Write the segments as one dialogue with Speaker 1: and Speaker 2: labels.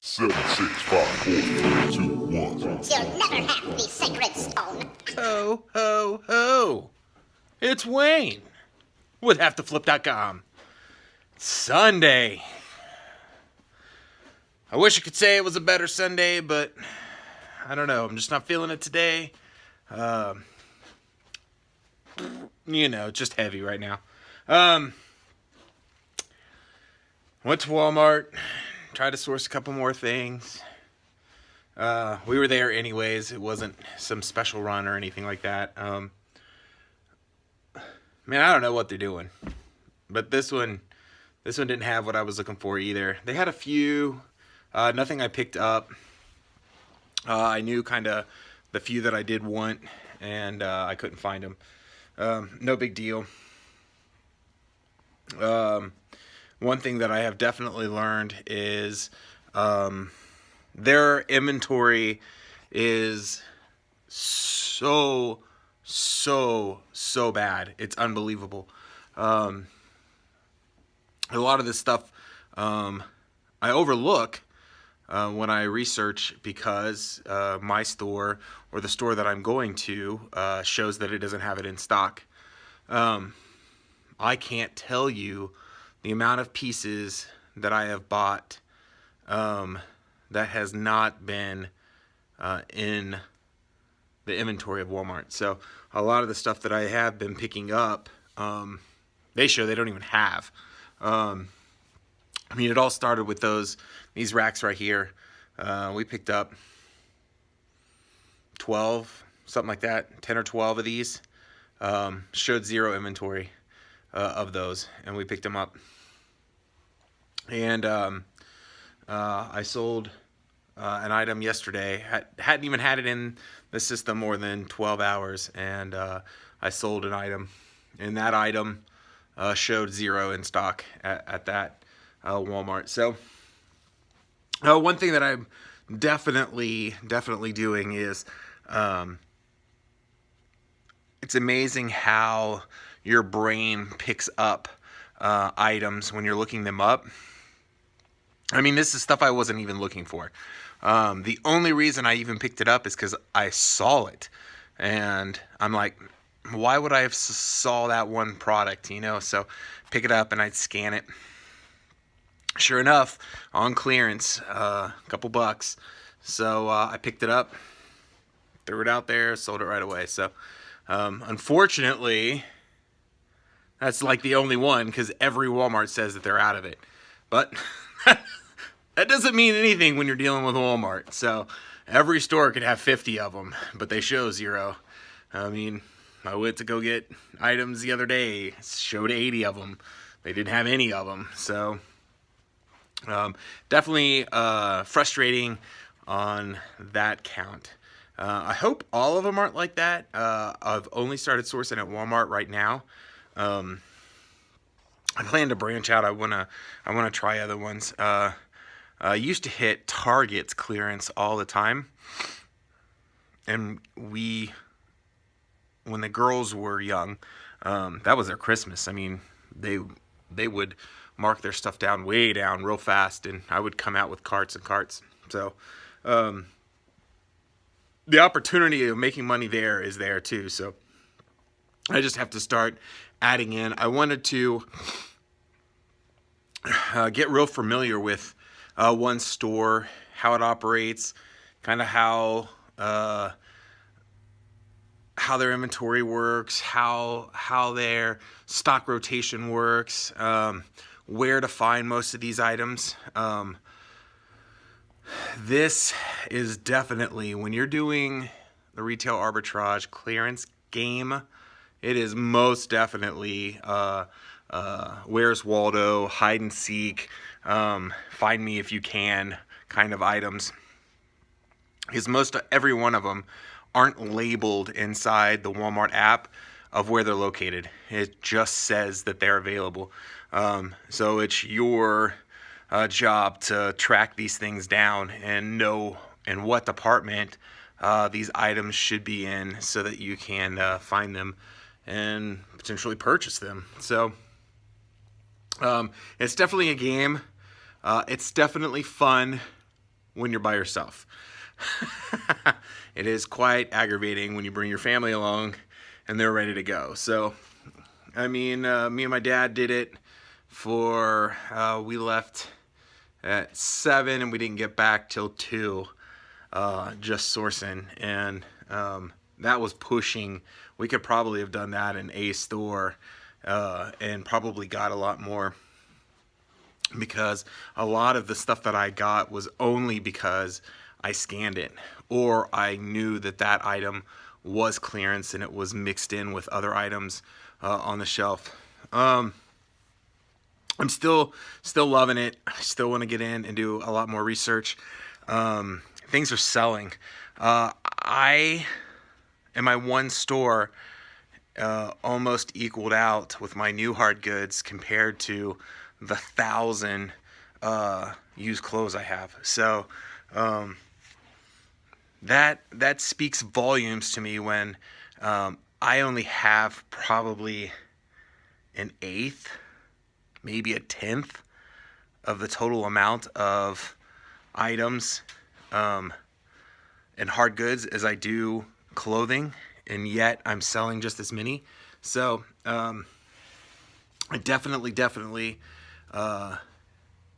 Speaker 1: Seven, 6, 5, 4, 3, 2, 1.
Speaker 2: You'll never have the sacred stone.
Speaker 3: Ho, ho, ho. It's Wayne with HaveToFlip.com. Sunday. I wish I could say it was a better Sunday, but I don't know. I'm just not feeling it today. Just heavy right now. Went to Walmart, tried to source a couple more things. We were there anyways. It wasn't some special run or anything like that. Man, I don't know what they're doing, but this one didn't have what I was looking for either. They had a few, nothing I picked up. I knew kind of the few that I did want, and I couldn't find them. No big deal. One thing that I have definitely learned is their inventory is so bad. It's unbelievable. A lot of this stuff I overlook when I research because my store or the store that I'm going to shows that it doesn't have it in stock. I can't tell you the amount of pieces that I have bought that has not been in the inventory of Walmart. So a lot of the stuff that I have been picking up, they show they don't even have. It all started with these racks right here. We picked up 12, something like that, 10 or 12 of these. Showed zero inventory of those, and we picked them up. And I sold an item yesterday. Hadn't even had it in the system more than 12 hours, and I sold an item, and that item showed zero in stock at that Walmart. So one thing that I'm definitely doing is it's amazing how your brain picks up items when you're looking them up. This is stuff I wasn't even looking for. The only reason I even picked it up is because I saw it, and I'm like, why would I have saw that one product, So pick it up and I'd scan it. Sure enough, on clearance, a couple bucks. So I picked it up, threw it out there, sold it right away. So unfortunately, that's like the only one because every Walmart says that they're out of it. But that doesn't mean anything when you're dealing with Walmart. So every store could have 50 of them, but they show zero. I went to go get items the other day, showed 80 of them. They didn't have any of them. So definitely frustrating on that count. I hope all of them aren't like that. I've only started sourcing at Walmart right now. I plan to branch out. I wanna try other ones. I used to hit Target's clearance all the time, and when the girls were young, that was their Christmas. They would mark their stuff way down real fast, and I would come out with carts and carts. So the opportunity of making money there is there too. So I just have to start adding in. I wanted to get real familiar with one store, how it operates, kind of how their inventory works, how their stock rotation works, where to find most of these items. This is definitely, when you're doing the retail arbitrage clearance game, it is most definitely Where's Waldo, hide and seek, find me if you can kind of items. Because every one of them aren't labeled inside the Walmart app of where they're located. It just says that they're available. So it's your job to track these things down and know in what department these items should be in so that you can find them and potentially purchase them. So it's definitely a game. It's definitely fun. when you're by yourself. It is quite aggravating when you bring your family along and they're ready to go. So, I mean, me and my dad did it for, we left at 7 and we didn't get back till 2, just sourcing. And that was pushing. We could probably have done that in a store and probably got a lot more, because a lot of the stuff that I got was only because I scanned it, or I knew that that item was clearance and it was mixed in with other items on the shelf. I'm still loving it. I still want to get in and do a lot more research. Things are selling. I in my one store almost equaled out with my new hard goods compared to the 1,000 used clothes I have. So that speaks volumes to me when I only have probably an eighth, maybe a tenth of the total amount of items and hard goods as I do clothing, and yet I'm selling just as many. So I definitely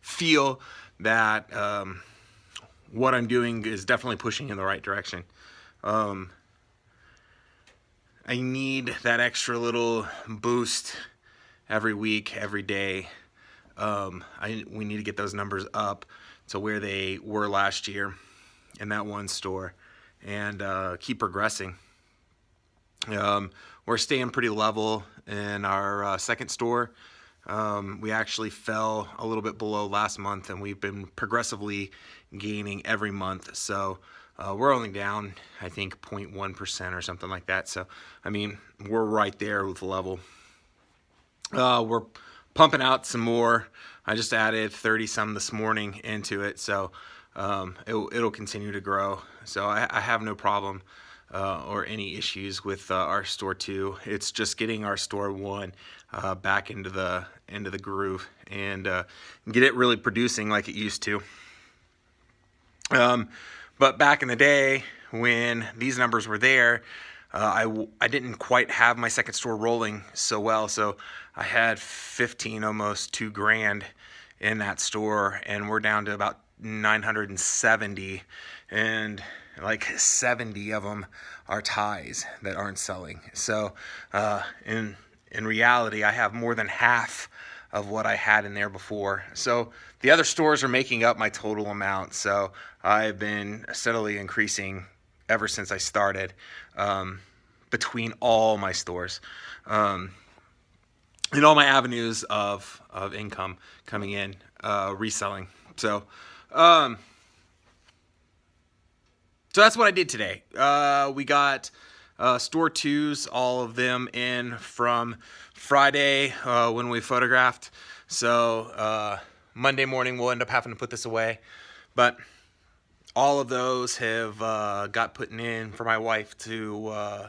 Speaker 3: feel that what I'm doing is definitely pushing in the right direction. I need that extra little boost every week, every day. We need to get those numbers up to where they were last year in that one store, and keep progressing. We're staying pretty level in our second store. We actually fell a little bit below last month, and we've been progressively gaining every month. So we're only down, I think, 0.1% or something like that. So, I mean, we're right there with the level. We're pumping out some more. I just added 30 some this morning into it, so it'll continue to grow. So I have no problem or any issues with our store 2. It's just getting our store 1 back into the groove and get it really producing like it used to. But back in the day when these numbers were there, I didn't quite have my second store rolling so well, so I had 15, almost $2,000 in that store, and we're down to about 970, and like 70 of them are ties that aren't selling. So in reality, I have more than half of what I had in there before. So the other stores are making up my total amount. So I've been steadily increasing ever since I started between all my stores and all my avenues of income coming in, reselling. So so that's what I did today. We got store 2s, all of them in from Friday when we photographed. So Monday morning we'll end up having to put this away. But all of those have got put in for my wife to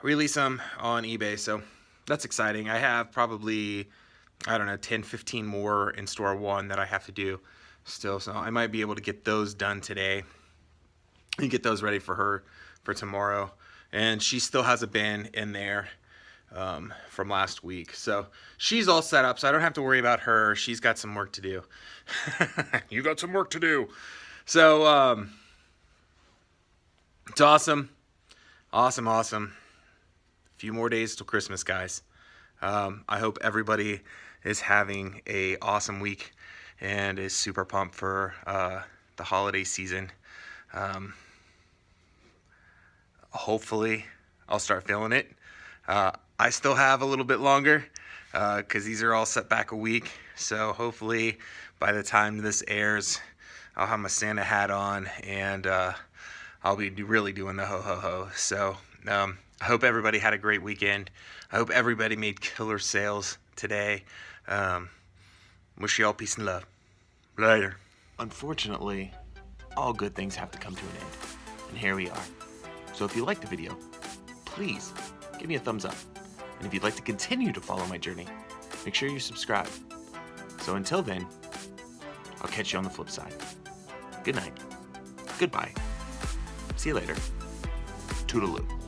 Speaker 3: release them on eBay. So that's exciting. I have probably, I don't know, 10, 15 more in store 1 that I have to do still. So I might be able to get those done today and get those ready for her for tomorrow. And she still has a bin in there from last week. So she's all set up, so I don't have to worry about her. She's got some work to do. You got some work to do. So it's awesome. Awesome. A few more days till Christmas, guys. I hope everybody is having a awesome week and is super pumped for the holiday season. Hopefully I'll start feeling it. I still have a little bit longer because these are all set back a week. So hopefully by the time this airs, I'll have my Santa hat on and I'll be really doing the ho-ho-ho. So I hope everybody had a great weekend. I hope everybody made killer sales today. Wish you all peace and love. Later. Unfortunately, all good things have to come to an end. And here we are. So if you liked the video, please give me a thumbs up. And if you'd like to continue to follow my journey, make sure you subscribe. So until then, I'll catch you on the flip side. Good night. Goodbye. See you later. Toodaloo.